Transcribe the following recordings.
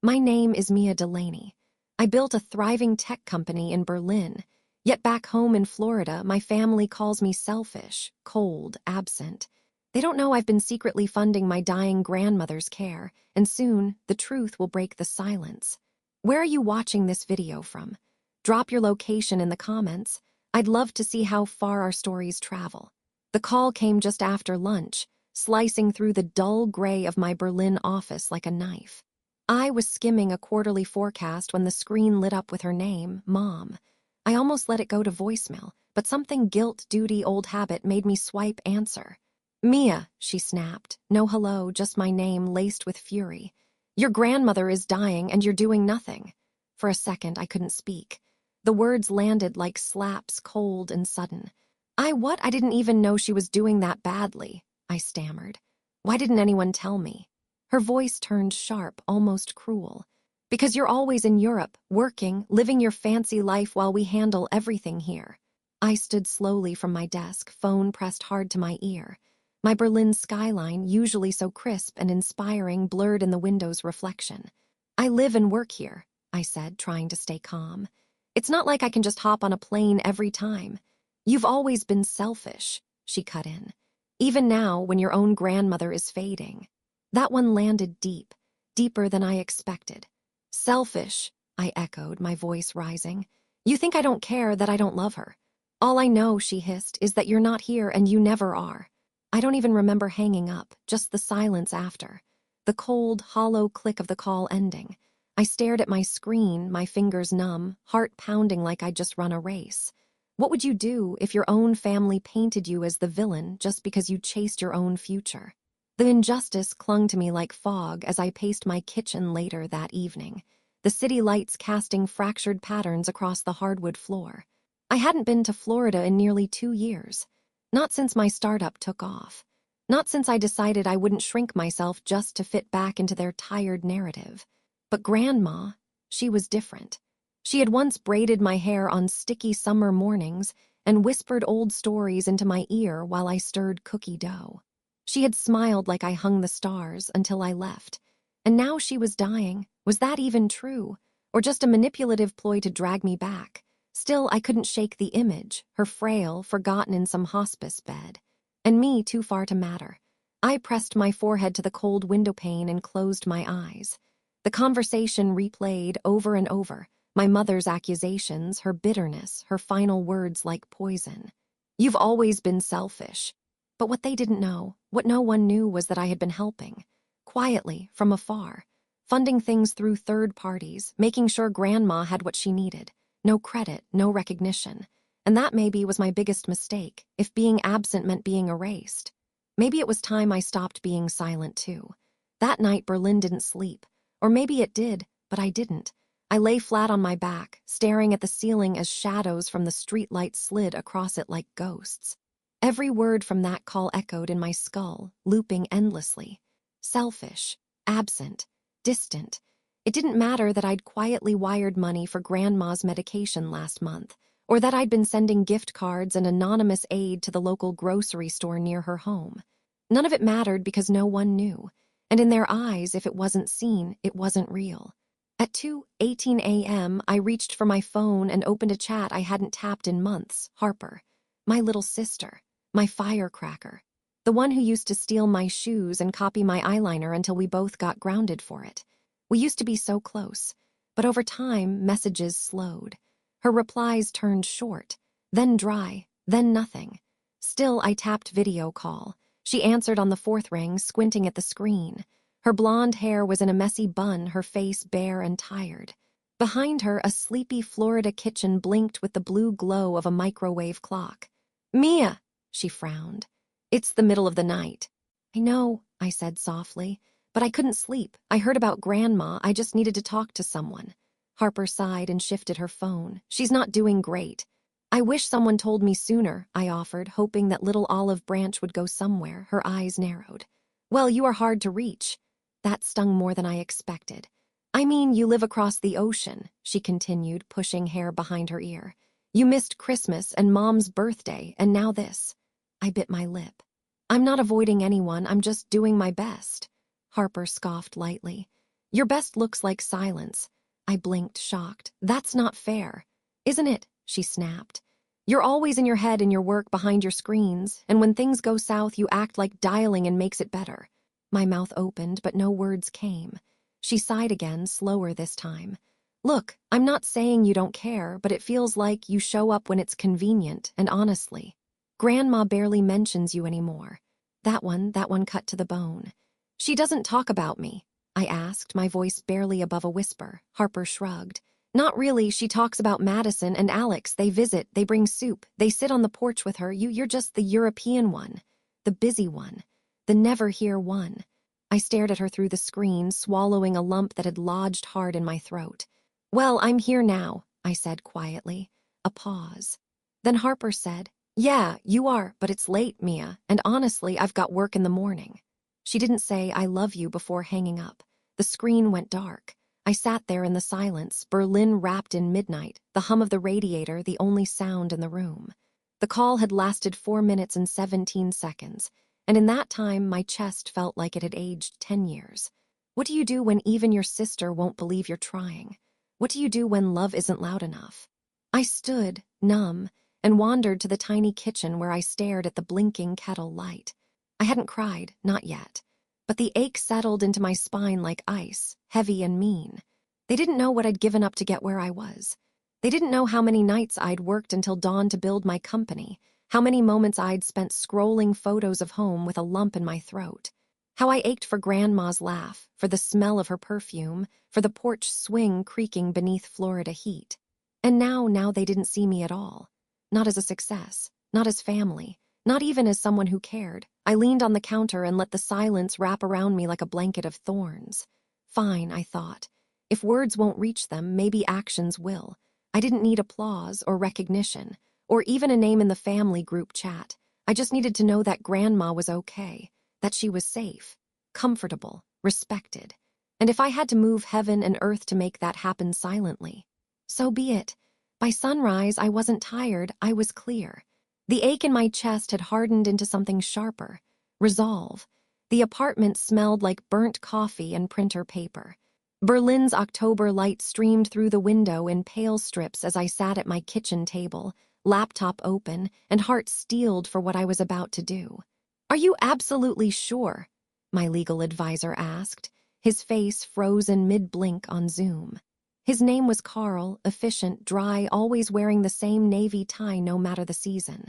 My name is Mia Delaney. I built a thriving tech company in Berlin, yet back home in Florida, my family calls me selfish, cold, absent. They don't know I've been secretly funding my dying grandmother's care, and soon the truth will break the silence. Where are you watching this video from? Drop your location in the comments. I'd love to see how far our stories travel. The call came just after lunch, slicing through the dull gray of my Berlin office like a knife. I was skimming a quarterly forecast when the screen lit up with her name, Mom. I almost let it go to voicemail, but something guilt-duty old habit made me swipe answer. Mia, she snapped. No hello, just my name laced with fury. Your grandmother is dying and you're doing nothing. For a second, I couldn't speak. The words landed like slaps, cold and sudden. I didn't even know she was doing that badly, I stammered. Why didn't anyone tell me? Her voice turned sharp, almost cruel. Because you're always in Europe, working, living your fancy life while we handle everything here. I stood slowly from my desk, phone pressed hard to my ear. My Berlin skyline, usually so crisp and inspiring, blurred in the window's reflection. I live and work here, I said, trying to stay calm. It's not like I can just hop on a plane every time. You've always been selfish, she cut in. Even now, when your own grandmother is fading. That one landed deep, deeper than I expected. Selfish, I echoed, my voice rising. You think I don't care that I don't love her? All I know, she hissed, is that you're not here and you never are. I don't even remember hanging up, just the silence after. The cold, hollow click of the call ending. I stared at my screen, my fingers numb, heart pounding like I'd just run a race. What would you do if your own family painted you as the villain just because you chased your own future? The injustice clung to me like fog as I paced my kitchen later that evening, the city lights casting fractured patterns across the hardwood floor. I hadn't been to Florida in nearly 2 years. Not since my startup took off. Not since I decided I wouldn't shrink myself just to fit back into their tired narrative. But Grandma, she was different. She had once braided my hair on sticky summer mornings and whispered old stories into my ear while I stirred cookie dough. She had smiled like I hung the stars until I left. And now she was dying. Was that even true? Or just a manipulative ploy to drag me back? Still, I couldn't shake the image, her frail, forgotten in some hospice bed. And me too far to matter. I pressed my forehead to the cold windowpane and closed my eyes. The conversation replayed over and over. My mother's accusations, her bitterness, her final words like poison. You've always been selfish. But what they didn't know, what no one knew, was that I had been helping. Quietly, from afar. Funding things through third parties, making sure Grandma had what she needed. No credit, no recognition. And that maybe was my biggest mistake, if being absent meant being erased. Maybe it was time I stopped being silent too. That night Berlin didn't sleep. Or maybe it did, but I didn't. I lay flat on my back, staring at the ceiling as shadows from the streetlight slid across it like ghosts. Every word from that call echoed in my skull, looping endlessly. Selfish, absent, distant. It didn't matter that I'd quietly wired money for Grandma's medication last month, or that I'd been sending gift cards and anonymous aid to the local grocery store near her home. None of it mattered because no one knew, and in their eyes, if it wasn't seen, it wasn't real. At 2:18 a.m., I reached for my phone and opened a chat I hadn't tapped in months. Harper, my little sister, my firecracker, the one who used to steal my shoes and copy my eyeliner until we both got grounded for it. We used to be so close, but over time, messages slowed. Her replies turned short, then dry, then nothing. Still, I tapped video call. She answered on the fourth ring, squinting at the screen. Her blonde hair was in a messy bun, her face bare and tired. Behind her, a sleepy Florida kitchen blinked with the blue glow of a microwave clock. Mia, she frowned. It's the middle of the night. I know, I said softly, but I couldn't sleep. I heard about Grandma. I just needed to talk to someone. Harper sighed and shifted her phone. She's not doing great. I wish someone told me sooner, I offered, hoping that little olive branch would go somewhere. Her eyes narrowed. Well, you are hard to reach. That stung more than I expected. I mean, you live across the ocean, she continued, pushing hair behind her ear. You missed Christmas and Mom's birthday, and now this. I bit my lip. I'm not avoiding anyone, I'm just doing my best. Harper scoffed lightly. Your best looks like silence. I blinked, shocked. That's not fair. Isn't it? She snapped. You're always in your head and your work behind your screens, and when things go south, you act like dialing and makes it better. My mouth opened, but no words came. She sighed again, slower this time. Look, I'm not saying you don't care, but it feels like you show up when it's convenient, and honestly, Grandma barely mentions you anymore. That one cut to the bone. She doesn't talk about me, I asked, my voice barely above a whisper. Harper shrugged. Not really, she talks about Madison and Alex. They visit, they bring soup, they sit on the porch with her. You're just the European one, the busy one, the never here one. I stared at her through the screen, swallowing a lump that had lodged hard in my throat. Well, I'm here now, I said quietly. A pause. Then Harper said, yeah, you are, but it's late, Mia, and honestly, I've got work in the morning. She didn't say I love you before hanging up. The screen went dark. I sat there in the silence, Berlin wrapped in midnight, the hum of the radiator the only sound in the room. The call had lasted 4 minutes and 17 seconds, and in that time my chest felt like it had aged 10 years. What do you do when even your sister won't believe you're trying? What do you do when love isn't loud enough? I stood, numb, and wandered to the tiny kitchen where I stared at the blinking kettle light. I hadn't cried, not yet. But the ache settled into my spine like ice, heavy and mean. They didn't know what I'd given up to get where I was. They didn't know how many nights I'd worked until dawn to build my company, how many moments I'd spent scrolling photos of home with a lump in my throat, how I ached for Grandma's laugh, for the smell of her perfume, for the porch swing creaking beneath Florida heat. And now they didn't see me at all. Not as a success, not as family, not even as someone who cared. I leaned on the counter and let the silence wrap around me like a blanket of thorns. Fine, I thought. If words won't reach them, maybe actions will. I didn't need applause or recognition, or even a name in the family group chat. I just needed to know that Grandma was okay, that she was safe, comfortable, respected. And if I had to move heaven and earth to make that happen silently, so be it. By sunrise, I wasn't tired, I was clear. The ache in my chest had hardened into something sharper. Resolve. The apartment smelled like burnt coffee and printer paper. Berlin's October light streamed through the window in pale strips as I sat at my kitchen table, laptop open, and heart steeled for what I was about to do. Are you absolutely sure? My legal advisor asked, his face frozen mid-blink on Zoom. His name was Carl, efficient, dry, always wearing the same navy tie no matter the season.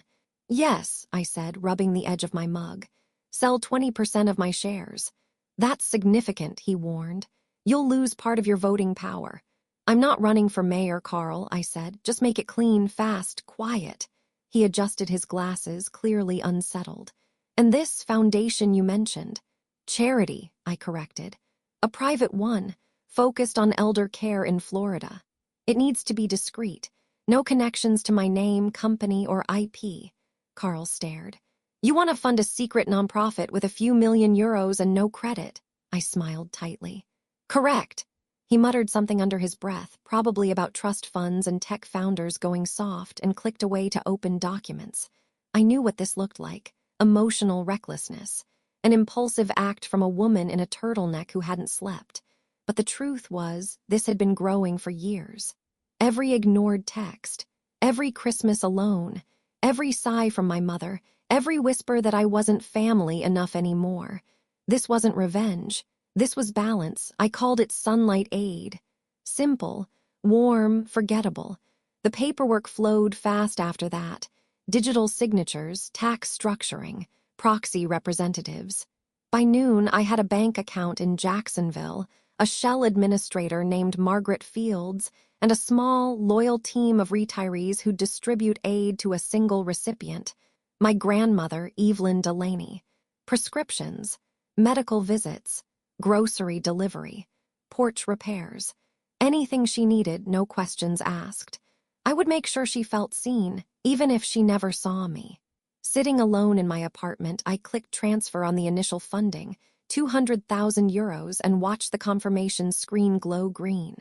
Yes, I said, rubbing the edge of my mug. Sell 20% of my shares. That's significant, he warned. You'll lose part of your voting power. I'm not running for mayor, Carl, I said. Just make it clean, fast, quiet. He adjusted his glasses, clearly unsettled. And this foundation you mentioned. Charity, I corrected. A private one, focused on elder care in Florida. It needs to be discreet. No connections to my name, company, or IP. Carl stared. You want to fund a secret nonprofit with a few million euros and no credit? I smiled tightly. Correct. He muttered something under his breath, probably about trust funds and tech founders going soft, and clicked away to open documents. I knew what this looked like. Emotional recklessness. An impulsive act from a woman in a turtleneck who hadn't slept. But the truth was, this had been growing for years. Every ignored text, every Christmas alone, every sigh from my mother, every whisper that I wasn't family enough anymore. This wasn't revenge. This was balance. I called it sunlight aid. Simple, warm, forgettable. The paperwork flowed fast after that. Digital signatures, tax structuring, proxy representatives. By noon, I had a bank account in Jacksonville, a shell administrator named Margaret Fields, and a small, loyal team of retirees who distribute aid to a single recipient, my grandmother, Evelyn Delaney. Prescriptions, medical visits, grocery delivery, porch repairs. Anything she needed, no questions asked. I would make sure she felt seen, even if she never saw me. Sitting alone in my apartment, I clicked transfer on the initial funding, 200,000 euros, and watched the confirmation screen glow green.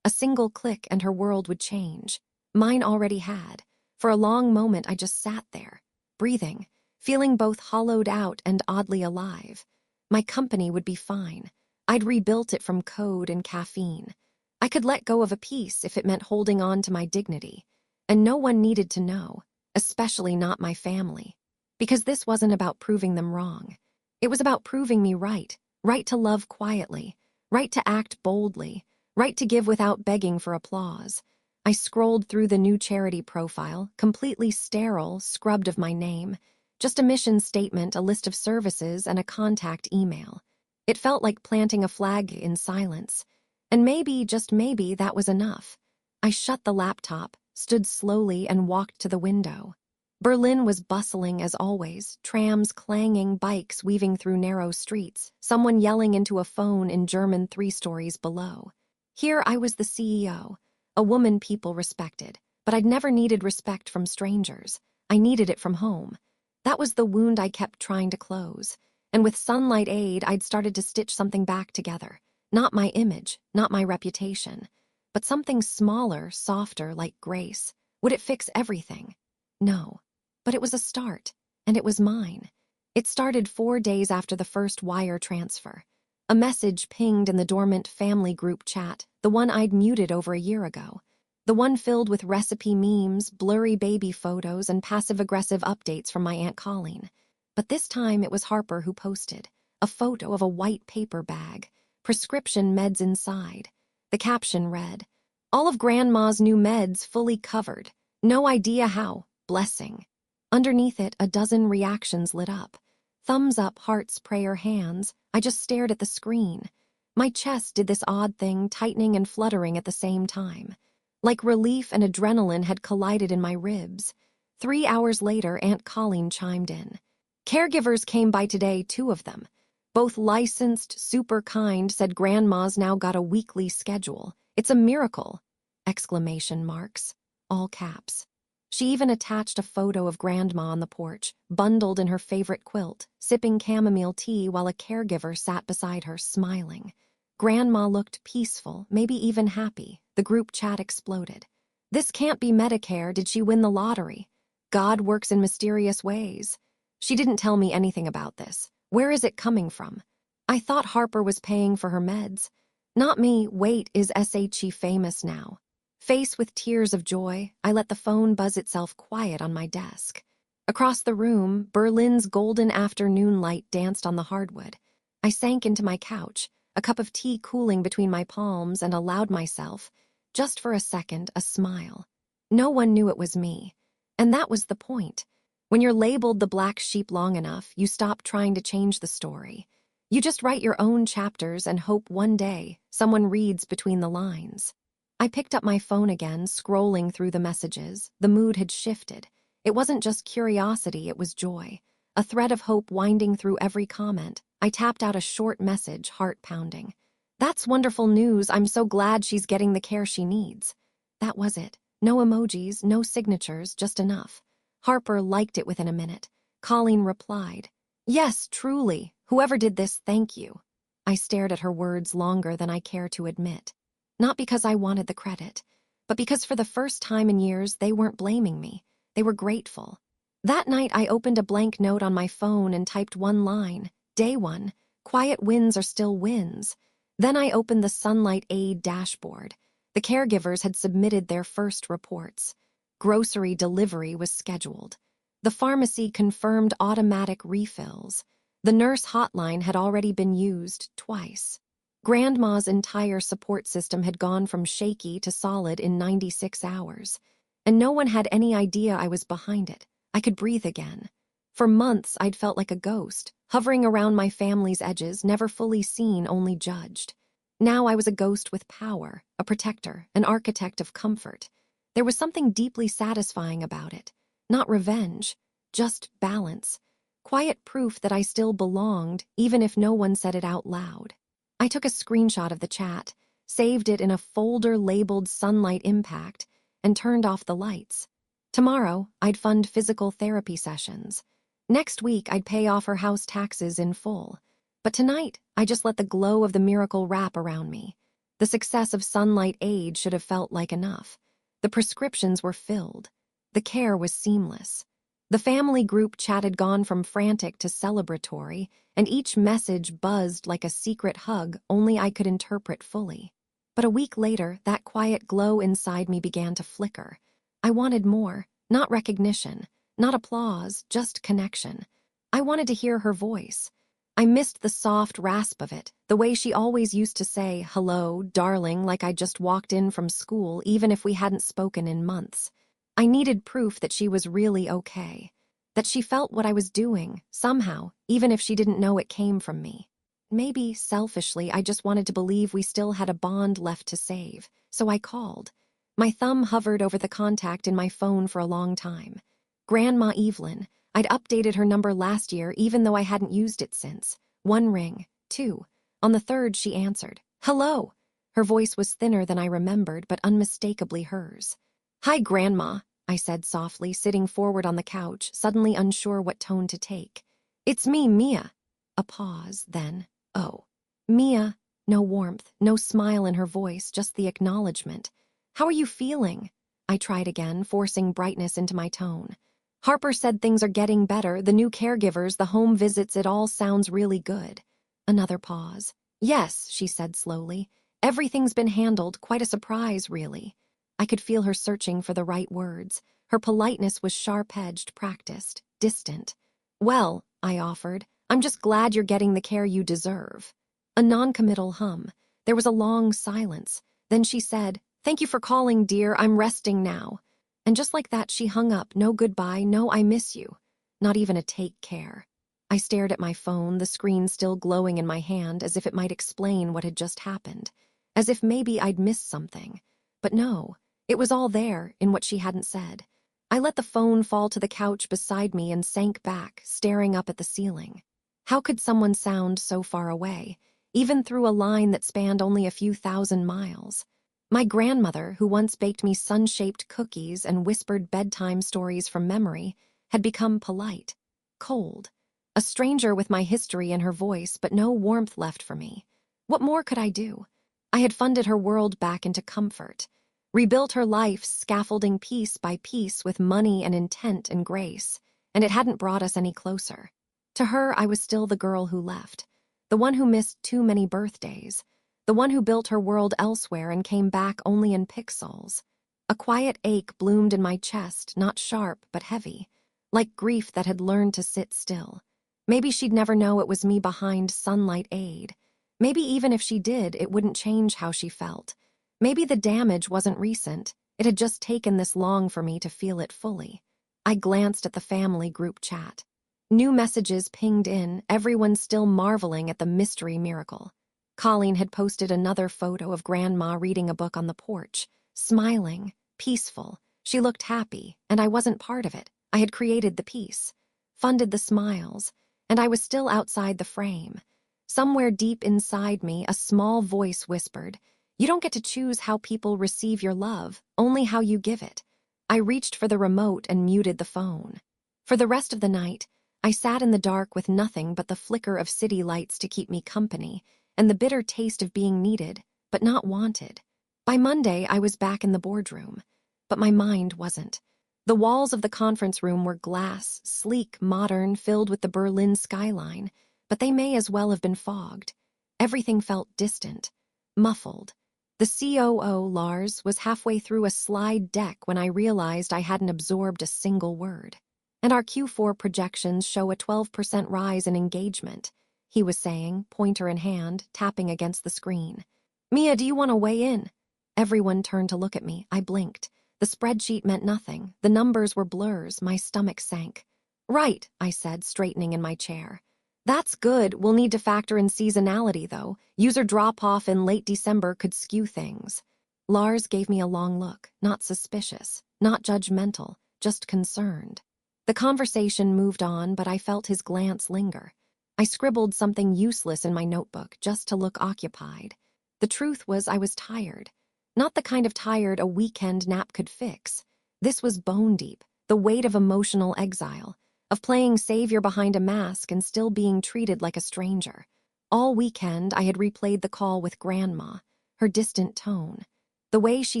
A single click and her world would change. Mine already had. For a long moment, I just sat there, breathing, feeling both hollowed out and oddly alive. My company would be fine. I'd rebuilt it from code and caffeine. I could let go of a piece if it meant holding on to my dignity. And no one needed to know, especially not my family. Because this wasn't about proving them wrong. It was about proving me right, right to love quietly, right to act boldly, right to give without begging for applause. I scrolled through the new charity profile, completely sterile, scrubbed of my name. Just a mission statement, a list of services, and a contact email. It felt like planting a flag in silence. And maybe, just maybe, that was enough. I shut the laptop, stood slowly, and walked to the window. Berlin was bustling as always, trams clanging, bikes weaving through narrow streets, someone yelling into a phone in German 3 stories below. Here I was the CEO, a woman people respected, but I'd never needed respect from strangers. I needed it from home. That was the wound I kept trying to close. And with Sunlight Aid, I'd started to stitch something back together. Not my image, not my reputation, but something smaller, softer, like grace. Would it fix everything? No. But it was a start, and it was mine. It started 4 days after the first wire transfer. A message pinged in the dormant family group chat, the one I'd muted over a year ago. The one filled with recipe memes, blurry baby photos, and passive-aggressive updates from my Aunt Colleen. But this time it was Harper who posted, a photo of a white paper bag, prescription meds inside. The caption read, "All of Grandma's new meds fully covered. No idea how. Blessing." Underneath it, a dozen reactions lit up. Thumbs up, hearts, prayer, hands. I just stared at the screen. My chest did this odd thing, tightening and fluttering at the same time. Like relief and adrenaline had collided in my ribs. 3 hours later, Aunt Colleen chimed in. "Caregivers came by today, 2 of them. Both licensed, super kind, said Grandma's now got a weekly schedule. It's a miracle!" Exclamation marks. All caps. She even attached a photo of Grandma on the porch, bundled in her favorite quilt, sipping chamomile tea while a caregiver sat beside her, smiling. Grandma looked peaceful, maybe even happy. The group chat exploded. "This can't be Medicare. Did she win the lottery? God works in mysterious ways." She didn't tell me anything about this. Where is it coming from? I thought Harper was paying for her meds. Not me. Wait, is SHE famous now? Faced with tears of joy, I let the phone buzz itself quiet on my desk. Across the room, Berlin's golden afternoon light danced on the hardwood. I sank into my couch, a cup of tea cooling between my palms, and allowed myself, just for a second, a smile. No one knew it was me. And that was the point. When you're labeled the black sheep long enough, you stop trying to change the story. You just write your own chapters and hope one day someone reads between the lines. I picked up my phone again, scrolling through the messages. The mood had shifted. It wasn't just curiosity, it was joy. A thread of hope winding through every comment. I tapped out a short message, heart pounding. "That's wonderful news. I'm so glad she's getting the care she needs." That was it. No emojis, no signatures, just enough. Harper liked it within a minute. Colleen replied, "Yes, truly. Whoever did this, thank you." I stared at her words longer than I care to admit. Not because I wanted the credit, but because for the first time in years they weren't blaming me. They were grateful. That night I opened a blank note on my phone and typed one line, "Day 1, quiet wins are still wins." Then I opened the Sunlight Aid dashboard. The caregivers had submitted their first reports. Grocery delivery was scheduled. The pharmacy confirmed automatic refills. The nurse hotline had already been used twice. Grandma's entire support system had gone from shaky to solid in 96 hours. And no one had any idea I was behind it. I could breathe again. For months, I'd felt like a ghost, hovering around my family's edges, never fully seen, only judged. Now I was a ghost with power, a protector, an architect of comfort. There was something deeply satisfying about it. Not revenge, just balance. Quiet proof that I still belonged, even if no one said it out loud. I took a screenshot of the chat, saved it in a folder labeled Sunlight Impact, and turned off the lights. Tomorrow, I'd fund physical therapy sessions. Next week, I'd pay off her house taxes in full. But tonight, I just let the glow of the miracle wrap around me. The success of Sunlight Aid should have felt like enough. The prescriptions were filled. The care was seamless. The family group chat had gone from frantic to celebratory, and each message buzzed like a secret hug only I could interpret fully. But a week later, that quiet glow inside me began to flicker. I wanted more, not recognition, not applause, just connection. I wanted to hear her voice. I missed the soft rasp of it, the way she always used to say, "Hello, darling," like I just walked in from school, even if we hadn't spoken in months. I needed proof that she was really okay, that she felt what I was doing, somehow, even if she didn't know it came from me. Maybe, selfishly, I just wanted to believe we still had a bond left to save, so I called. My thumb hovered over the contact in my phone for a long time. Grandma Evelyn. I'd updated her number last year even though I hadn't used it since. 1 ring, 2. On the 3rd, she answered. "Hello." Her voice was thinner than I remembered, but unmistakably hers. "Hi, Grandma," I said softly, sitting forward on the couch, suddenly unsure what tone to take. "It's me, Mia." A pause, then, "Oh." "Mia." No warmth, no smile in her voice, just the acknowledgement. "How are you feeling?" I tried again, forcing brightness into my tone. "Harper said things are getting better, the new caregivers, the home visits, it all sounds really good." Another pause. "Yes," she said slowly. "Everything's been handled, quite a surprise, really." I could feel her searching for the right words. Her politeness was sharp-edged, practiced, distant. "Well," I offered, "I'm just glad you're getting the care you deserve." A non-committal hum. There was a long silence. Then she said, "Thank you for calling, dear, I'm resting now." And just like that, she hung up, no goodbye, no "I miss you." Not even a take care. I stared at my phone, the screen still glowing in my hand, as if it might explain what had just happened. As if maybe I'd missed something. But no. It was all there, in what she hadn't said. I let the phone fall to the couch beside me and sank back, staring up at the ceiling. How could someone sound so far away, even through a line that spanned only a few thousand miles? My grandmother, who once baked me sun-shaped cookies and whispered bedtime stories from memory, had become polite, cold. A stranger with my history in her voice, but no warmth left for me. What more could I do? I had funded her world back into comfort. Rebuilt her life, scaffolding piece by piece with money and intent and grace, and it hadn't brought us any closer. To her, I was still the girl who left, the one who missed too many birthdays, the one who built her world elsewhere and came back only in pixels. A quiet ache bloomed in my chest, not sharp but heavy, like grief that had learned to sit still. Maybe she'd never know it was me behind Sunlight Aid. Maybe even if she did, it wouldn't change how she felt. Maybe the damage wasn't recent. It had just taken this long for me to feel it fully. I glanced at the family group chat. New messages pinged in, everyone still marveling at the mystery miracle. Colleen had posted another photo of Grandma reading a book on the porch, smiling, peaceful. She looked happy, and I wasn't part of it. I had created the peace, funded the smiles, and I was still outside the frame. Somewhere deep inside me, a small voice whispered, "You don't get to choose how people receive your love, only how you give it." I reached for the remote and muted the phone. For the rest of the night, I sat in the dark with nothing but the flicker of city lights to keep me company, and the bitter taste of being needed, but not wanted. By Monday, I was back in the boardroom, but my mind wasn't. The walls of the conference room were glass, sleek, modern, filled with the Berlin skyline, but they may as well have been fogged. Everything felt distant, muffled. The COO, Lars, was halfway through a slide deck when I realized I hadn't absorbed a single word. "And our Q4 projections show a 12% rise in engagement," he was saying, pointer in hand, tapping against the screen. "Mia, do you want to weigh in?" Everyone turned to look at me. I blinked. The spreadsheet meant nothing. The numbers were blurs. My stomach sank. "Right," I said, straightening in my chair. "That's good. We'll need to factor in seasonality, though. User drop-off in late December could skew things." Lars gave me a long look, not suspicious, not judgmental, just concerned. The conversation moved on, but I felt his glance linger. I scribbled something useless in my notebook just to look occupied. The truth was I was tired. Not the kind of tired a weekend nap could fix. This was bone deep, the weight of emotional exile, of playing savior behind a mask and still being treated like a stranger. All weekend, I had replayed the call with Grandma, her distant tone, the way she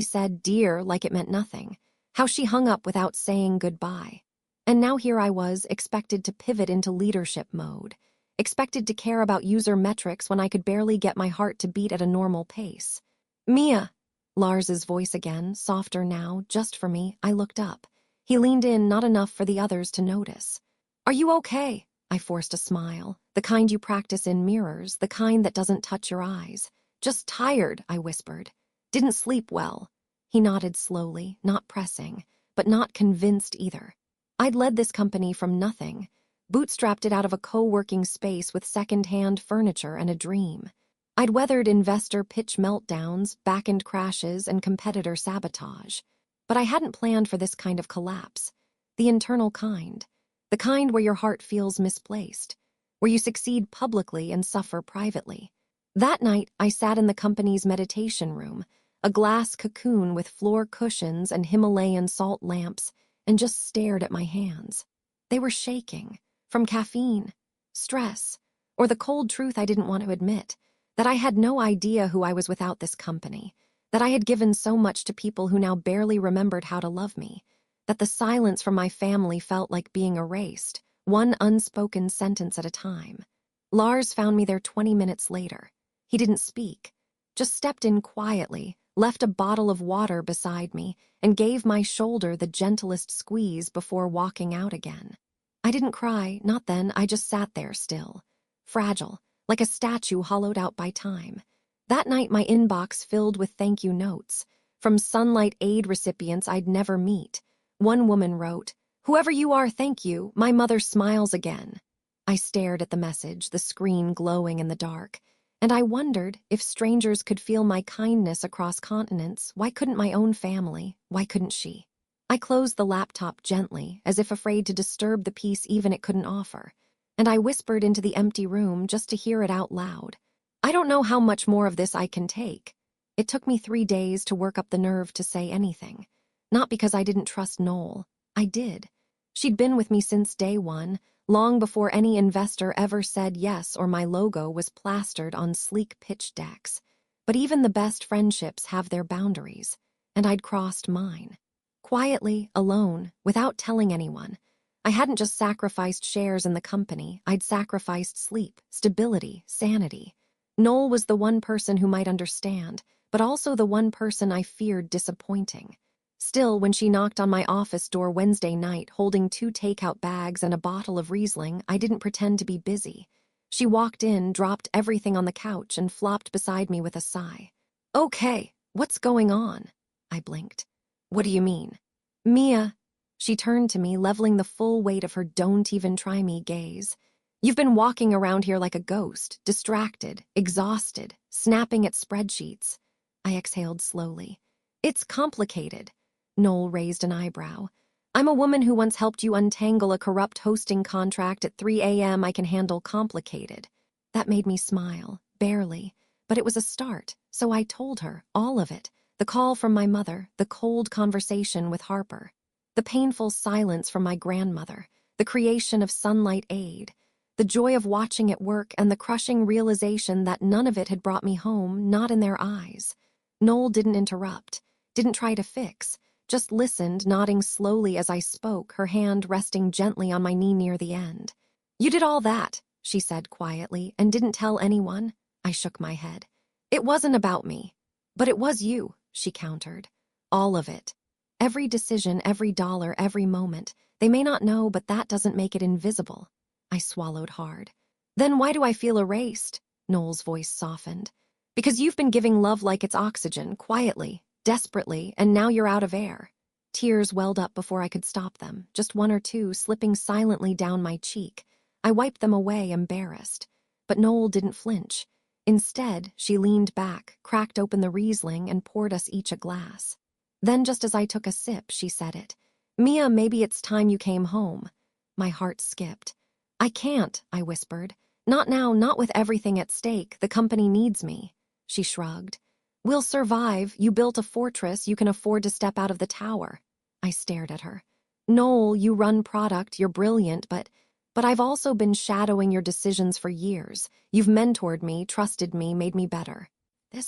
said "dear" like it meant nothing, how she hung up without saying goodbye. And now here I was, expected to pivot into leadership mode, expected to care about user metrics when I could barely get my heart to beat at a normal pace. Mia! Lars's voice again, softer now, just for me. I looked up. He leaned in, not enough for the others to notice. Are you okay? I forced a smile, the kind you practice in mirrors, the kind that doesn't touch your eyes. Just tired, I whispered. Didn't sleep well. He nodded slowly, not pressing, but not convinced either. I'd led this company from nothing, bootstrapped it out of a co-working space with second-hand furniture and a dream. I'd weathered investor pitch meltdowns, back-end crashes, and competitor sabotage. But I hadn't planned for this kind of collapse. The internal kind. The kind where your heart feels misplaced. Where you succeed publicly and suffer privately. That night, I sat in the company's meditation room, a glass cocoon with floor cushions and Himalayan salt lamps, and just stared at my hands. They were shaking. From caffeine, stress, or the cold truth I didn't want to admit, that I had no idea who I was without this company, that I had given so much to people who now barely remembered how to love me, that the silence from my family felt like being erased, one unspoken sentence at a time. Lars found me there 20 minutes later. He didn't speak, just stepped in quietly, left a bottle of water beside me, and gave my shoulder the gentlest squeeze before walking out again. I didn't cry, not then. I just sat there still, fragile, like a statue hollowed out by time. That night my inbox filled with thank you notes, from Sunlight Aid recipients I'd never meet. One woman wrote, "Whoever you are, thank you, my mother smiles again." I stared at the message, the screen glowing in the dark, and I wondered if strangers could feel my kindness across continents. Why couldn't my own family? Why couldn't she? I closed the laptop gently, as if afraid to disturb the peace even it couldn't offer, and I whispered into the empty room just to hear it out loud. I don't know how much more of this I can take. It took me 3 days to work up the nerve to say anything. Not because I didn't trust Noel. I did. She'd been with me since day one, long before any investor ever said yes or my logo was plastered on sleek pitch decks. But even the best friendships have their boundaries, and I'd crossed mine. Quietly, alone, without telling anyone. I hadn't just sacrificed shares in the company, I'd sacrificed sleep, stability, sanity. Noel was the one person who might understand, but also the one person I feared disappointing. Still, when she knocked on my office door Wednesday night holding 2 takeout bags and a bottle of Riesling, I didn't pretend to be busy. She walked in, dropped everything on the couch, and flopped beside me with a sigh. "Okay, what's going on?" I blinked. "What do you mean?" "Mia." She turned to me, leveling the full weight of her "don't even try me" gaze. "You've been walking around here like a ghost, distracted, exhausted, snapping at spreadsheets." I exhaled slowly. "It's complicated." Noel raised an eyebrow. "I'm a woman who once helped you untangle a corrupt hosting contract at 3 a.m. I can handle complicated." That made me smile, barely, but it was a start, so I told her, all of it. The call from my mother, the cold conversation with Harper, the painful silence from my grandmother, the creation of Sunlight Aid, the joy of watching it work, and the crushing realization that none of it had brought me home, not in their eyes. Noel didn't interrupt, didn't try to fix, just listened, nodding slowly as I spoke, her hand resting gently on my knee near the end. "You did all that," she said quietly, "and didn't tell anyone?" I shook my head. "It wasn't about me." "But it was you," she countered. "All of it. Every decision, every dollar, every moment. They may not know, but that doesn't make it invisible." I swallowed hard. "Then why do I feel erased?" Noel's voice softened. "Because you've been giving love like it's oxygen, quietly, desperately, and now you're out of air." Tears welled up before I could stop them, just 1 or 2 slipping silently down my cheek. I wiped them away, embarrassed. But Noel didn't flinch. Instead, she leaned back, cracked open the Riesling, and poured us each a glass. Then, just as I took a sip, she said it. "Mia, maybe it's time you came home." My heart skipped. "I can't," I whispered. "Not now, not with everything at stake. The company needs me." She shrugged. "We'll survive. You built a fortress. You can afford to step out of the tower." I stared at her. "Noel, you run product. You're brilliant, but I've also been shadowing your decisions for years. You've mentored me, trusted me, made me better.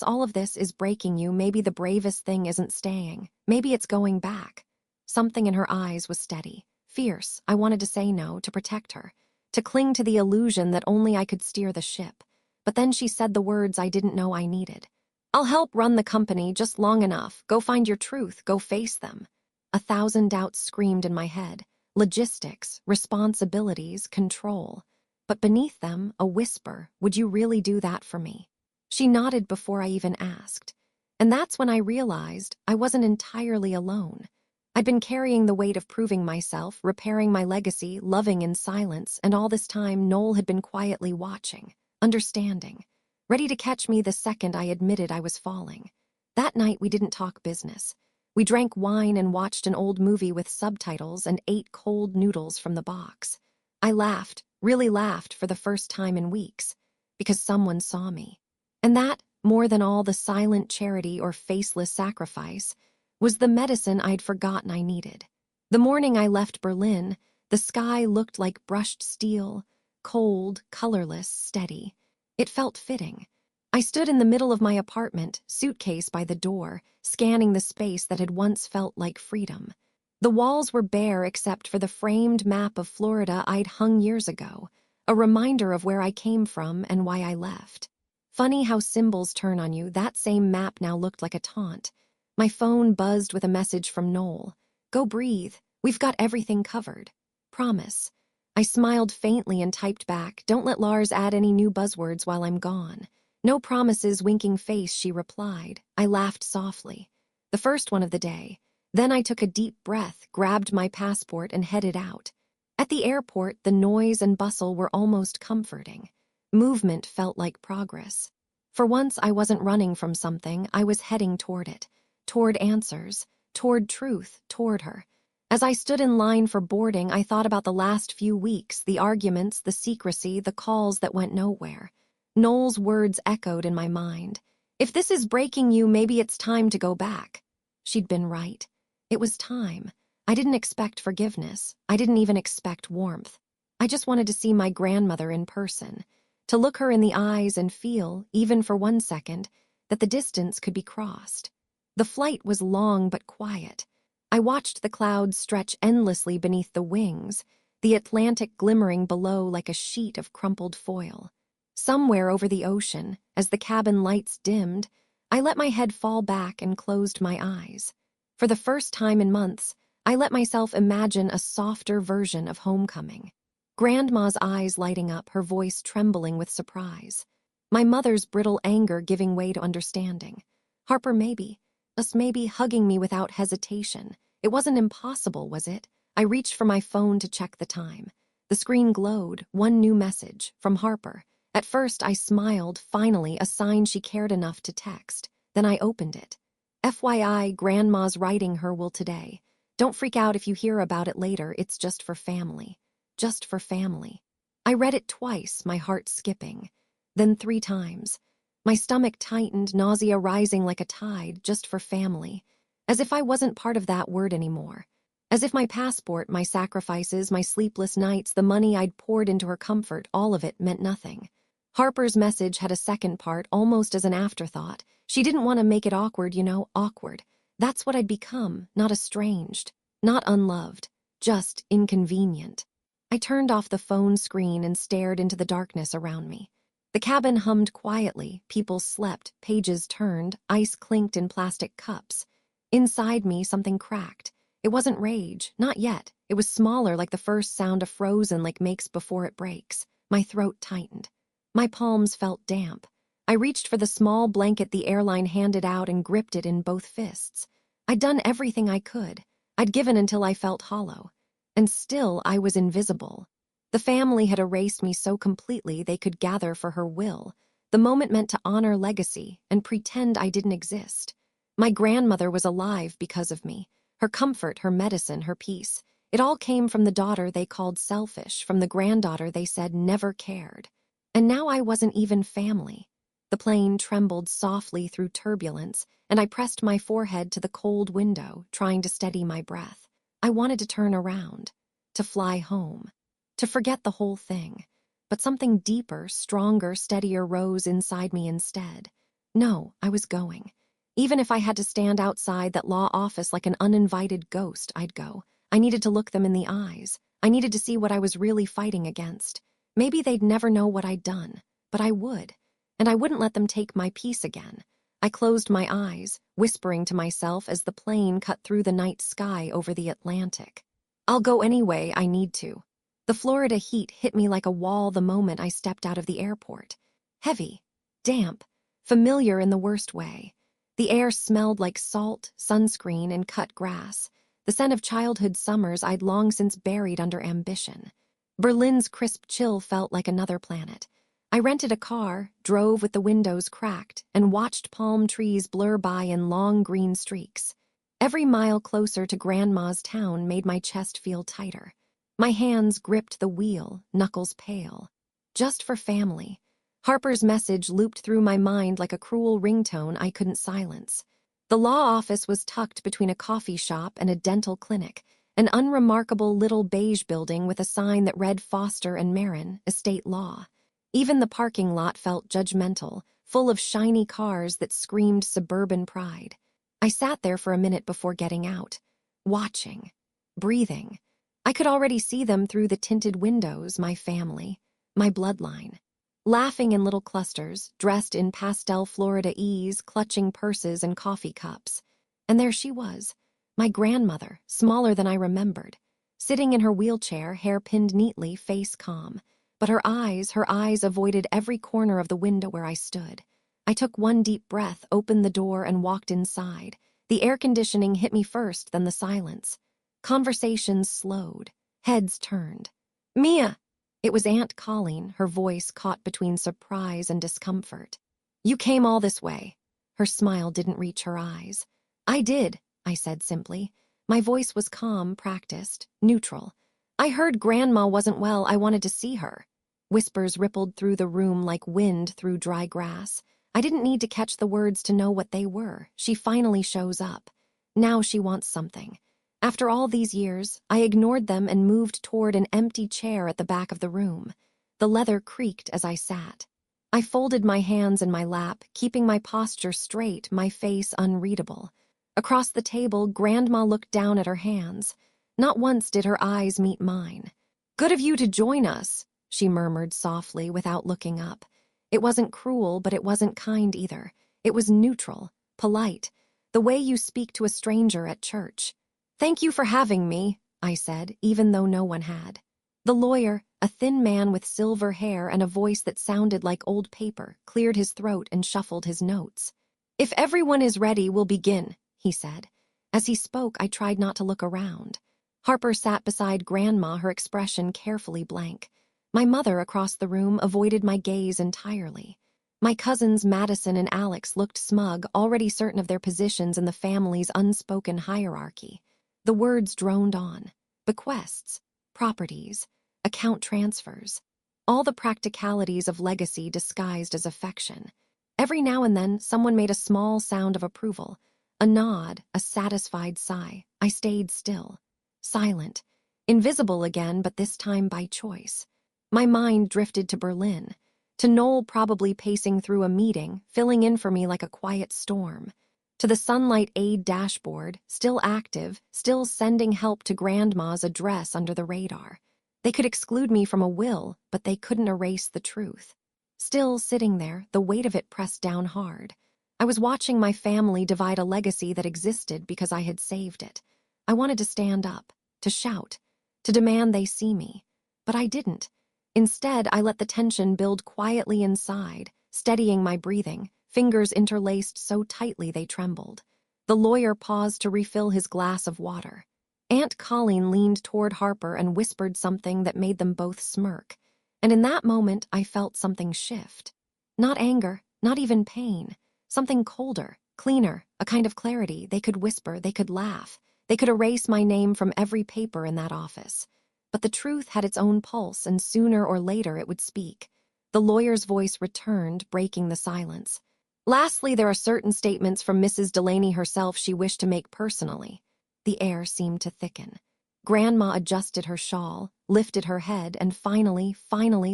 All of this is breaking you. Maybe the bravest thing isn't staying. Maybe it's going back." Something in her eyes was steady, Fierce, I wanted to say no, to protect her, to cling to the illusion that only I could steer the ship. But then she said the words I didn't know I needed. "I'll help run the company just long enough. Go find your truth. Go face them." 1,000 doubts screamed in my head. Logistics, responsibilities, control. But beneath them, a whisper, "Would you really do that for me?" She nodded before I even asked. And that's when I realized I wasn't entirely alone. I'd been carrying the weight of proving myself, repairing my legacy, loving in silence, and all this time Noel had been quietly watching, understanding, ready to catch me the second I admitted I was falling. That night we didn't talk business. We drank wine and watched an old movie with subtitles and ate cold noodles from the box. I laughed, really laughed for the first time in weeks, because someone saw me. And that, more than all the silent charity or faceless sacrifice, was the medicine I'd forgotten I needed. The morning I left Berlin, the sky looked like brushed steel, cold, colorless, steady. It felt fitting. I stood in the middle of my apartment, suitcase by the door, scanning the space that had once felt like freedom. The walls were bare except for the framed map of Florida I'd hung years ago, a reminder of where I came from and why I left. Funny how symbols turn on you. That same map now looked like a taunt. My phone buzzed with a message from Noel. "Go breathe. We've got everything covered. Promise." I smiled faintly and typed back, "Don't let Lars add any new buzzwords while I'm gone." "No promises," winking face, she replied. I laughed softly. The first one of the day. Then I took a deep breath, grabbed my passport, and headed out. At the airport, the noise and bustle were almost comforting. Movement felt like progress. For once, I wasn't running from something, I was heading toward it. Toward answers, toward truth, toward her. As I stood in line for boarding, I thought about the last few weeks, the arguments, the secrecy, the calls that went nowhere. Noel's words echoed in my mind. "If this is breaking you, maybe it's time to go back." She'd been right. It was time. I didn't expect forgiveness. I didn't even expect warmth. I just wanted to see my grandmother in person, to look her in the eyes and feel, even for 1 second, that the distance could be crossed. The flight was long but quiet. I watched the clouds stretch endlessly beneath the wings, the Atlantic glimmering below like a sheet of crumpled foil. Somewhere over the ocean, as the cabin lights dimmed, I let my head fall back and closed my eyes. For the first time in months, I let myself imagine a softer version of homecoming. Grandma's eyes lighting up, her voice trembling with surprise. My mother's brittle anger giving way to understanding. Harper maybe, just maybe, hugging me without hesitation. It wasn't impossible, was it? I reached for my phone to check the time. The screen glowed, one new message, from Harper. At first I smiled, finally, a sign she cared enough to text. Then I opened it. "FYI, Grandma's writing her will today. Don't freak out if you hear about it later, it's just for family. Just for family." I read it twice, my heart skipping. Then 3 times. My stomach tightened, nausea rising like a tide, just for family. As if I wasn't part of that word anymore. As if my passport, my sacrifices, my sleepless nights, the money I'd poured into her comfort, all of it meant nothing. Harper's message had a second part, almost as an afterthought. She didn't want to make it awkward, awkward. That's what I'd become, not estranged, not unloved, just inconvenient. I turned off the phone screen and stared into the darkness around me. The cabin hummed quietly, people slept, pages turned, ice clinked in plastic cups. Inside me, something cracked. It wasn't rage, not yet. It was smaller, like the first sound a frozen lake makes before it breaks. My throat tightened. My palms felt damp. I reached for the small blanket the airline handed out and gripped it in both fists. I'd done everything I could. I'd given until I felt hollow. And still I was invisible. The family had erased me so completely they could gather for her will. The moment meant to honor legacy and pretend I didn't exist. My grandmother was alive because of me. Her comfort, her medicine, her peace. It all came from the daughter they called selfish, from the granddaughter they said never cared. And now I wasn't even family. The plane trembled softly through turbulence, and I pressed my forehead to the cold window, trying to steady my breath. I wanted to turn around, to fly home, to forget the whole thing. But something deeper, stronger, steadier rose inside me instead. No, I was going. Even if I had to stand outside that law office like an uninvited ghost, I'd go. I needed to look them in the eyes. I needed to see what I was really fighting against. Maybe they'd never know what I'd done, but I would. And I wouldn't let them take my peace again. I closed my eyes, whispering to myself as the plane cut through the night sky over the Atlantic. I'll go any way I need to. The Florida heat hit me like a wall the moment I stepped out of the airport. Heavy, damp, familiar in the worst way. The air smelled like salt, sunscreen, and cut grass, the scent of childhood summers I'd long since buried under ambition. Berlin's crisp chill felt like another planet. I rented a car, drove with the windows cracked, and watched palm trees blur by in long green streaks. Every mile closer to Grandma's town made my chest feel tighter. My hands gripped the wheel, knuckles pale. Just for family. Harper's message looped through my mind like a cruel ringtone I couldn't silence. The law office was tucked between a coffee shop and a dental clinic, an unremarkable little beige building with a sign that read Foster and Marin, Estate Law. Even the parking lot felt judgmental, full of shiny cars that screamed suburban pride. I sat there for a minute before getting out, watching, breathing. I could already see them through the tinted windows, my family, my bloodline. Laughing in little clusters, dressed in pastel Florida ease, clutching purses and coffee cups. And there she was, my grandmother, smaller than I remembered, sitting in her wheelchair, hair pinned neatly, face calm. But her eyes avoided every corner of the window where I stood. I took one deep breath, opened the door, and walked inside. The air conditioning hit me first, then the silence. Conversations slowed. Heads turned. "Mia!" It was Aunt Colleen, her voice caught between surprise and discomfort. "You came all this way." Her smile didn't reach her eyes. "I did," I said simply. My voice was calm, practiced, neutral. "I heard Grandma wasn't well. I wanted to see her." Whispers rippled through the room like wind through dry grass. I didn't need to catch the words to know what they were. She finally shows up. Now she wants something. After all these years, I ignored them and moved toward an empty chair at the back of the room. The leather creaked as I sat. I folded my hands in my lap, keeping my posture straight, my face unreadable. Across the table, Grandma looked down at her hands. Not once did her eyes meet mine. "Good of you to join us," she murmured softly without looking up. It wasn't cruel, but it wasn't kind either. It was neutral, polite, the way you speak to a stranger at church. "Thank you for having me," I said, even though no one had. The lawyer, a thin man with silver hair and a voice that sounded like old paper, cleared his throat and shuffled his notes. "If everyone is ready, we'll begin," he said. As he spoke, I tried not to look around. Harper sat beside Grandma, her expression carefully blank. My mother, across the room, avoided my gaze entirely. My cousins Madison and Alex looked smug, already certain of their positions in the family's unspoken hierarchy. The words droned on. Bequests, properties, account transfers. All the practicalities of legacy disguised as affection. Every now and then, someone made a small sound of approval. A nod, a satisfied sigh. I stayed still. Silent. Invisible again, but this time by choice. My mind drifted to Berlin. To Noel probably pacing through a meeting, filling in for me like a quiet storm. To the Sunlight Aid dashboard, still active, still sending help to Grandma's address under the radar. They could exclude me from a will, but they couldn't erase the truth. Still sitting there, the weight of it pressed down hard. I was watching my family divide a legacy that existed because I had saved it. I wanted to stand up, to shout, to demand they see me. But I didn't. Instead, I let the tension build quietly inside, steadying my breathing, fingers interlaced so tightly they trembled. The lawyer paused to refill his glass of water. Aunt Colleen leaned toward Harper and whispered something that made them both smirk. And in that moment, I felt something shift. Not anger, not even pain. Something colder, cleaner, a kind of clarity. They could whisper, they could laugh. They could erase my name from every paper in that office. But the truth had its own pulse, and sooner or later it would speak. The lawyer's voice returned, breaking the silence. "Lastly, there are certain statements from Mrs. Delaney herself she wished to make personally." The air seemed to thicken. Grandma adjusted her shawl, lifted her head, and finally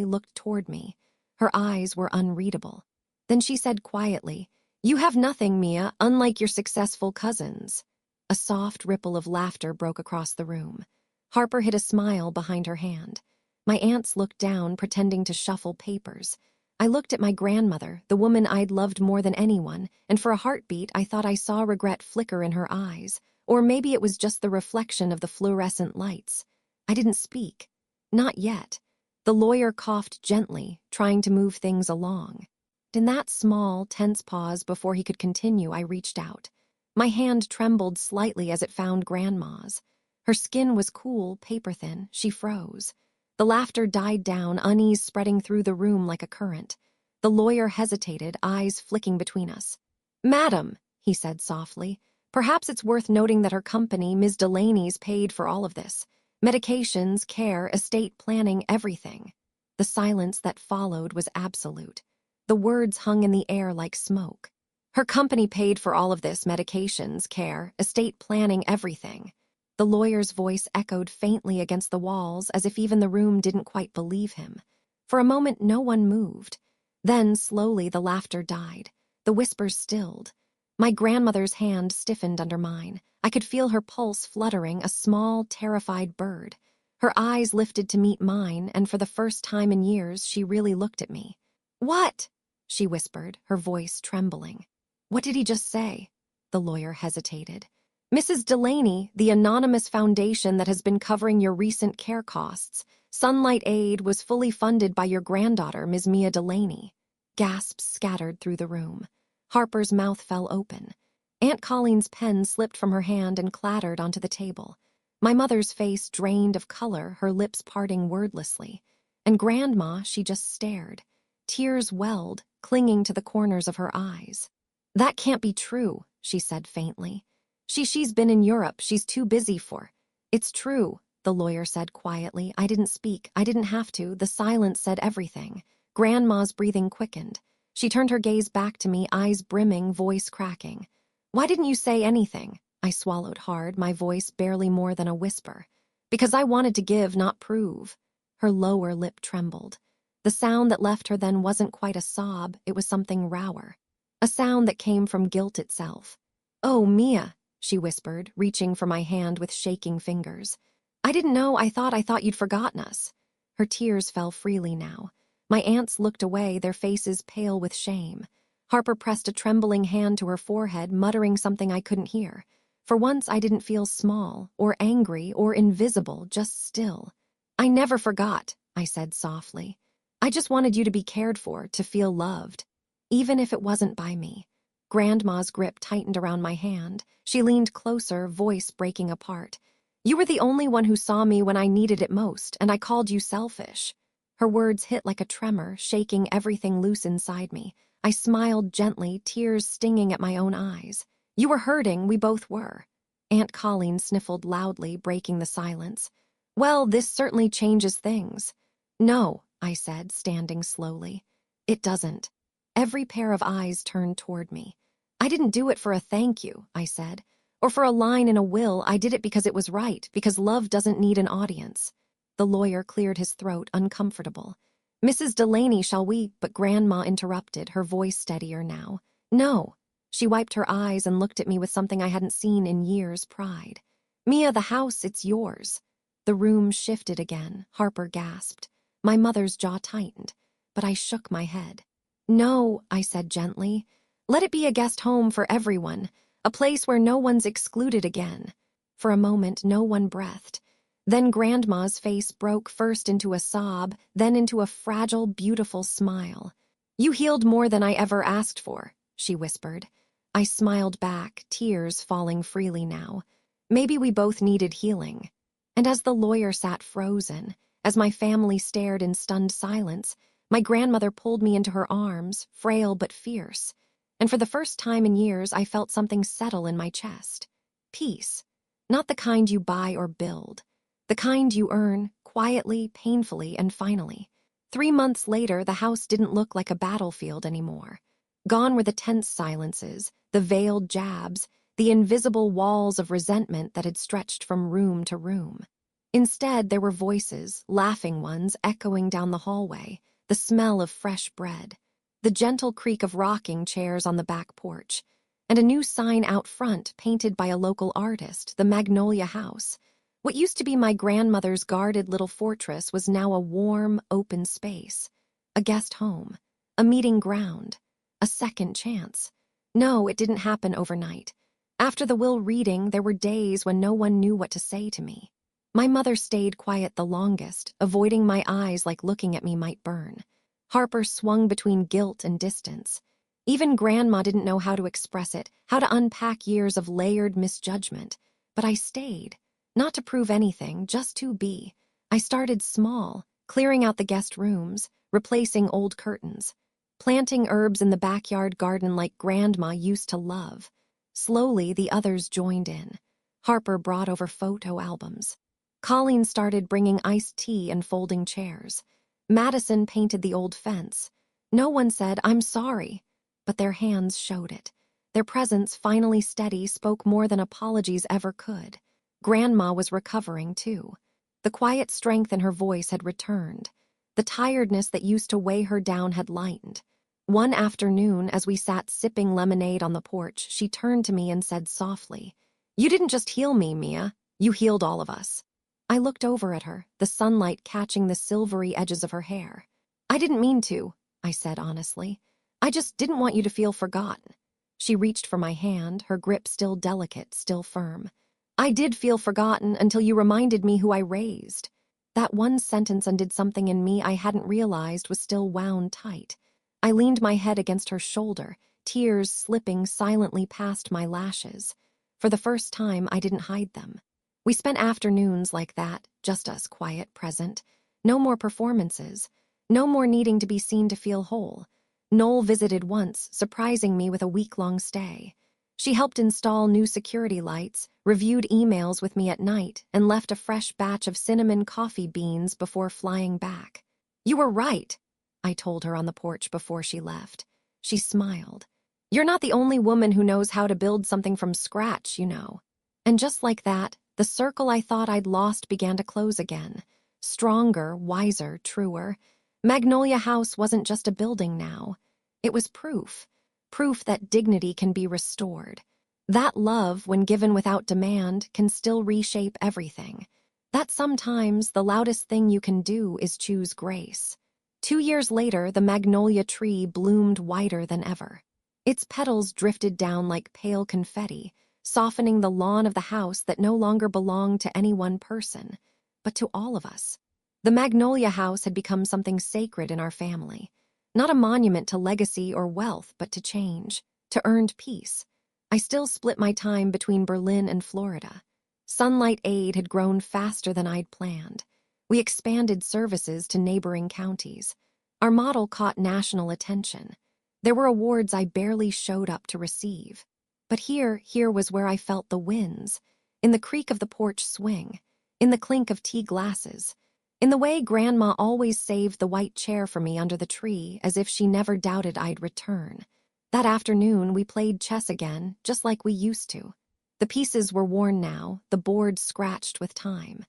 looked toward me. Her eyes were unreadable. Then she said quietly, "You have nothing, Mia, unlike your successful cousins." A soft ripple of laughter broke across the room. Harper hid a smile behind her hand. My aunts looked down, pretending to shuffle papers. I looked at my grandmother, the woman I'd loved more than anyone, and for a heartbeat I thought I saw regret flicker in her eyes. Or maybe it was just the reflection of the fluorescent lights. I didn't speak. Not yet. The lawyer coughed gently, trying to move things along. In that small, tense pause before he could continue, I reached out. My hand trembled slightly as it found Grandma's. Her skin was cool, paper-thin. She froze. The laughter died down, unease spreading through the room like a current. The lawyer hesitated, eyes flicking between us. "Madam," he said softly, "perhaps it's worth noting that her company, Ms. Delaney's, paid for all of this. Medications, care, estate planning, everything." The silence that followed was absolute. The words hung in the air like smoke. Her company paid for all of this: medications, care, estate planning, everything. The lawyer's voice echoed faintly against the walls, as if even the room didn't quite believe him. For a moment, no one moved. Then, slowly, the laughter died. The whispers stilled. My grandmother's hand stiffened under mine. I could feel her pulse fluttering, a small, terrified bird. Her eyes lifted to meet mine, and for the first time in years, she really looked at me. "What?" she whispered, her voice trembling. "What did he just say?" The lawyer hesitated. "Mrs. Delaney, the anonymous foundation that has been covering your recent care costs. Sunlight Aid was fully funded by your granddaughter, Ms. Mia Delaney." Gasps scattered through the room. Harper's mouth fell open. Aunt Colleen's pen slipped from her hand and clattered onto the table. My mother's face drained of color, her lips parting wordlessly. And Grandma, she just stared. Tears welled, clinging to the corners of her eyes. "That can't be true," she said faintly. She's been in Europe. She's too busy for." "It's true," the lawyer said quietly. I didn't speak. I didn't have to. The silence said everything. Grandma's breathing quickened. She turned her gaze back to me, eyes brimming, voice cracking. "Why didn't you say anything?" I swallowed hard, my voice barely more than a whisper. "Because I wanted to give, not prove." Her lower lip trembled. The sound that left her then wasn't quite a sob, it was something rawer. A sound that came from guilt itself. "Oh, Mia," she whispered, reaching for my hand with shaking fingers. "I didn't know. I thought you'd forgotten us." Her tears fell freely now. My aunts looked away, their faces pale with shame. Harper pressed a trembling hand to her forehead, muttering something I couldn't hear. For once, I didn't feel small, or angry, or invisible, just still. "I never forgot," I said softly. "I just wanted you to be cared for, to feel loved. Even if it wasn't by me." Grandma's grip tightened around my hand. She leaned closer, voice breaking apart. "You were the only one who saw me when I needed it most, and I called you selfish." Her words hit like a tremor, shaking everything loose inside me. I smiled gently, tears stinging at my own eyes. "You were hurting, we both were." Aunt Colleen sniffled loudly, breaking the silence. "Well, this certainly changes things." "No," I said, standing slowly. "It doesn't." Every pair of eyes turned toward me. "I didn't do it for a thank you," I said, "or for a line in a will. I did it because it was right, because love doesn't need an audience." The lawyer cleared his throat, uncomfortable. "Mrs. Delaney, shall we—" But Grandma interrupted, her voice steadier now. "No." She wiped her eyes and looked at me with something I hadn't seen in years, pride. "Mia, the house, it's yours." The room shifted again. Harper gasped. My mother's jaw tightened, but I shook my head. "No," I said gently. "Let it be a guest home for everyone, a place where no one's excluded again." For a moment, no one breathed. Then Grandma's face broke first into a sob, then into a fragile, beautiful smile. "You healed more than I ever asked for," she whispered. I smiled back, tears falling freely now. Maybe we both needed healing. And as the lawyer sat frozen, as my family stared in stunned silence, my grandmother pulled me into her arms, frail but fierce. And for the first time in years, I felt something settle in my chest. Peace. Not the kind you buy or build. The kind you earn, quietly, painfully, and finally. 3 months later, the house didn't look like a battlefield anymore. Gone were the tense silences, the veiled jabs, the invisible walls of resentment that had stretched from room to room. Instead, there were voices, laughing ones, echoing down the hallway, the smell of fresh bread, the gentle creak of rocking chairs on the back porch. and a new sign out front painted by a local artist, the Magnolia House. What used to be my grandmother's guarded little fortress was now a warm, open space. A guest home. A meeting ground. A second chance. No, it didn't happen overnight. After the will reading, there were days when no one knew what to say to me. My mother stayed quiet the longest, avoiding my eyes like looking at me might burn. Harper swung between guilt and distance. Even Grandma didn't know how to express it, how to unpack years of layered misjudgment. But I stayed. Not to prove anything, just to be. I started small, clearing out the guest rooms, replacing old curtains, planting herbs in the backyard garden like Grandma used to love. Slowly, the others joined in. Harper brought over photo albums. Colleen started bringing iced tea and folding chairs. Madison painted the old fence. No one said, "I'm sorry," but their hands showed it. Their presence, finally steady, spoke more than apologies ever could. Grandma was recovering, too. The quiet strength in her voice had returned. The tiredness that used to weigh her down had lightened. One afternoon, as we sat sipping lemonade on the porch, she turned to me and said softly, "You didn't just heal me, Mia. You healed all of us." I looked over at her, the sunlight catching the silvery edges of her hair. "I didn't mean to," I said honestly. "I just didn't want you to feel forgotten." She reached for my hand, her grip still delicate, still firm. "I did feel forgotten until you reminded me who I raised." That one sentence undid something in me I hadn't realized was still wound tight. I leaned my head against her shoulder, tears slipping silently past my lashes. For the first time, I didn't hide them. We spent afternoons like that, just us, quiet, present. No more performances. No more needing to be seen to feel whole. Noel visited once, surprising me with a week-long stay. She helped install new security lights, reviewed emails with me at night, and left a fresh batch of cinnamon coffee beans before flying back. "You were right," I told her on the porch before she left. She smiled. "You're not the only woman who knows how to build something from scratch, you know." And just like that, the circle I thought I'd lost began to close again. Stronger, wiser, truer. Magnolia House wasn't just a building now. It was proof. Proof that dignity can be restored. That love, when given without demand, can still reshape everything. That sometimes the loudest thing you can do is choose grace. 2 years later, the magnolia tree bloomed whiter than ever. Its petals drifted down like pale confetti, softening the lawn of the house that no longer belonged to any one person, but to all of us. The Magnolia House had become something sacred in our family. Not a monument to legacy or wealth, but to change, to earned peace. I still split my time between Berlin and Florida. Sunlight Aid had grown faster than I'd planned. We expanded services to neighboring counties. Our model caught national attention. There were awards I barely showed up to receive. But here was where I felt the winds, in the creak of the porch swing, in the clink of tea glasses, in the way Grandma always saved the white chair for me under the tree as if she never doubted I'd return. That afternoon, we played chess again, just like we used to. The pieces were worn now, the board scratched with time.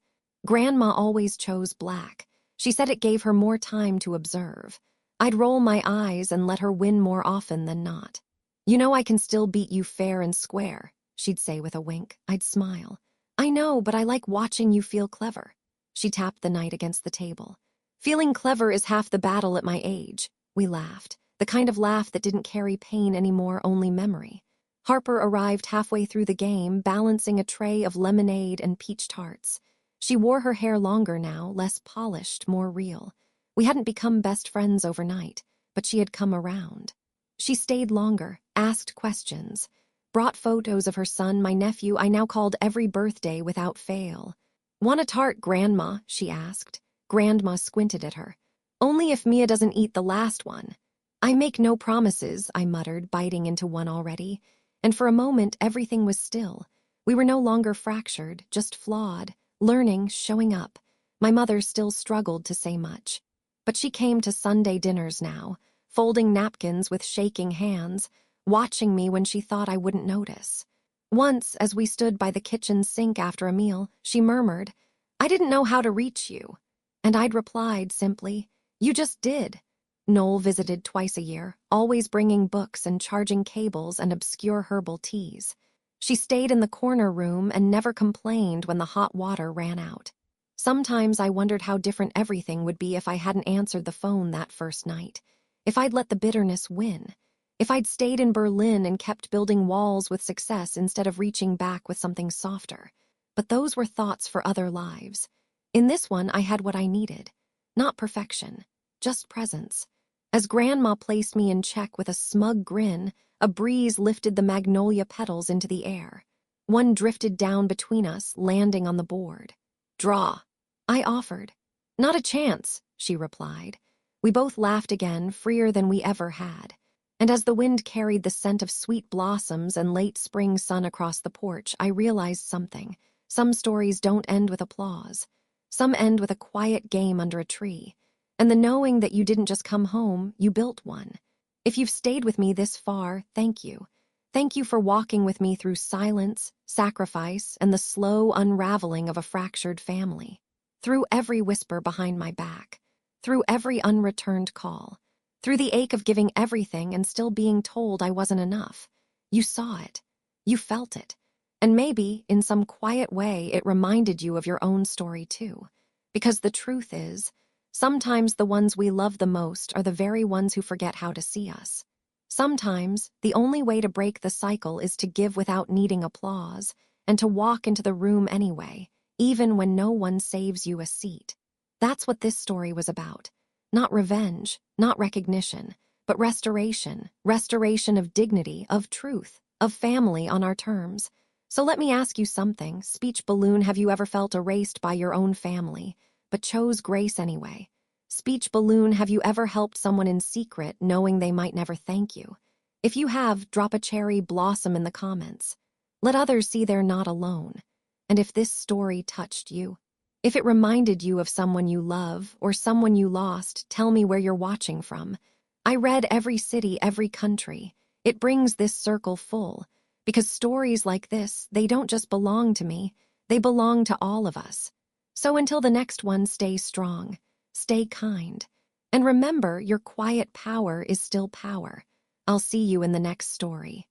Grandma always chose black. She said it gave her more time to observe. I'd roll my eyes and let her win more often than not. "You know I can still beat you fair and square," she'd say with a wink. I'd smile. "I know, but I like watching you feel clever." She tapped the knight against the table. "Feeling clever is half the battle at my age." We laughed, the kind of laugh that didn't carry pain anymore, only memory. Harper arrived halfway through the game, balancing a tray of lemonade and peach tarts. She wore her hair longer now, less polished, more real. We hadn't become best friends overnight, but she had come around. She stayed longer, asked questions, brought photos of her son, my nephew, I now called every birthday without fail. "Want a tart, Grandma?" she asked. Grandma squinted at her. "Only if Mia doesn't eat the last one." "I make no promises," I muttered, biting into one already. And for a moment, everything was still. We were no longer fractured, just flawed, learning, showing up. My mother still struggled to say much. But she came to Sunday dinners now, folding napkins with shaking hands, watching me when she thought I wouldn't notice. Once, as we stood by the kitchen sink after a meal, she murmured, "I didn't know how to reach you." And I'd replied simply, "You just did." Noel visited twice a year, always bringing books and charging cables and obscure herbal teas. She stayed in the corner room and never complained when the hot water ran out. Sometimes I wondered how different everything would be if I hadn't answered the phone that first night, if I'd let the bitterness win, if I'd stayed in Berlin and kept building walls with success instead of reaching back with something softer. But those were thoughts for other lives. In this one, I had what I needed. Not perfection, just presence. As Grandma placed me in check with a smug grin, a breeze lifted the magnolia petals into the air. One drifted down between us, landing on the board. "Draw," I offered. "Not a chance," she replied. We both laughed again, freer than we ever had. And as the wind carried the scent of sweet blossoms and late spring sun across the porch, I realized something. Some stories don't end with applause. Some end with a quiet game under a tree. And the knowing that you didn't just come home, you built one. If you've stayed with me this far, thank you. Thank you for walking with me through silence, sacrifice, and the slow unraveling of a fractured family. Through every whisper behind my back. Through every unreturned call. Through the ache of giving everything and still being told I wasn't enough. You saw it. You felt it. And maybe, in some quiet way, it reminded you of your own story too. Because the truth is, sometimes the ones we love the most are the very ones who forget how to see us. Sometimes, the only way to break the cycle is to give without needing applause, and to walk into the room anyway, even when no one saves you a seat. That's what this story was about. Not revenge, not recognition, but restoration. Restoration of dignity, of truth, of family on our terms. So let me ask you something, speech balloon, have you ever felt erased by your own family, but chose grace anyway? Speech balloon, have you ever helped someone in secret knowing they might never thank you? If you have, drop a cherry blossom in the comments. Let others see they're not alone. And if this story touched you, if it reminded you of someone you love or someone you lost, tell me where you're watching from. I read every city, every country. It brings this circle full. Because stories like this, they don't just belong to me, they belong to all of us. So until the next one, stay strong, stay kind, and remember your quiet power is still power. I'll see you in the next story.